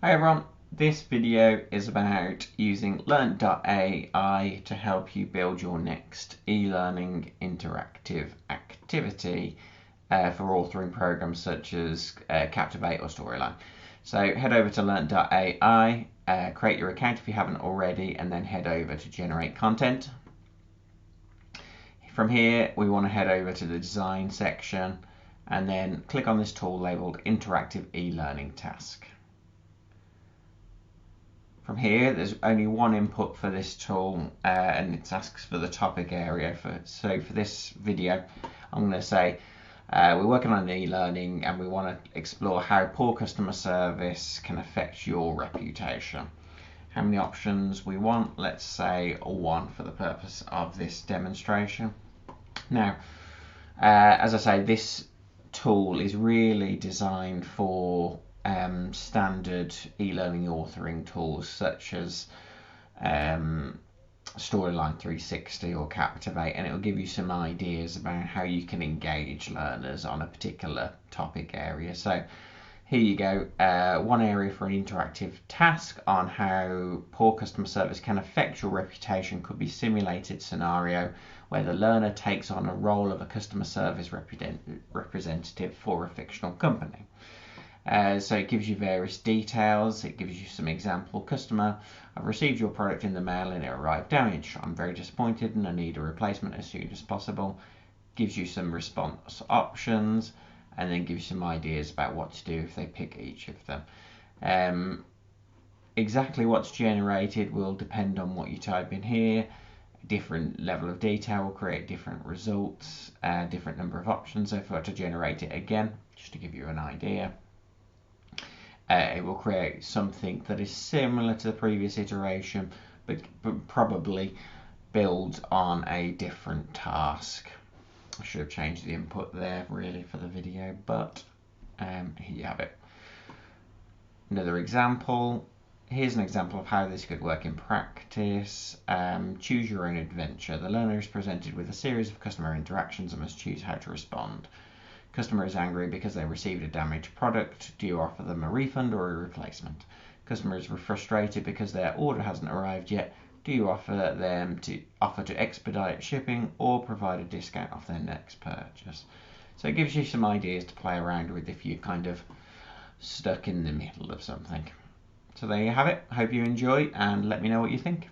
Hi everyone, this video is about using Learnt.ai to help you build your next e-learning interactive activity for authoring programs such as Captivate or Storyline. So head over to Learnt.ai, create your account if you haven't already, and then head over to generate content. From here we want to head over to the design section and then click on this tool labeled interactive e-learning task. From here, there's only one input for this tool, and it asks for the topic area. So for this video, I'm going to say we're working on e-learning and we want to explore how poor customer service can affect your reputation. How many options we want? Let's say 1 for the purpose of this demonstration. Now, as I say, this tool is really designed for standard e-learning authoring tools such as Storyline 360 or Captivate, and it will give you some ideas about how you can engage learners on a particular topic area. So here you go, one area for an interactive task on how poor customer service can affect your reputation could be simulated scenario where the learner takes on a role of a customer service representative for a fictional company. So it gives you various details. It gives you some example. Customer, I've received your product in the mail and it arrived damaged. I'm very disappointed and I need a replacement as soon as possible. Gives you some response options and then gives you some ideas about what to do if they pick each of them. Exactly what's generated will depend on what you type in here. Different level of detail will create different results, different number of options. So if I were to generate it again, just to give you an idea, it will create something that is similar to the previous iteration, but probably builds on a different task. I should have changed the input there really for the video, but here you have it. Another example. Here's an example of how this could work in practice. Choose your own adventure. The learner is presented with a series of customer interactions and must choose how to respond. Customer is angry because they received a damaged product. Do you offer them a refund or a replacement? Customer is frustrated because their order hasn't arrived yet. Do you offer to expedite shipping or provide a discount off their next purchase? So it gives you some ideas to play around with if you're kind of stuck in the middle of something. So there you have it. Hope you enjoy and let me know what you think.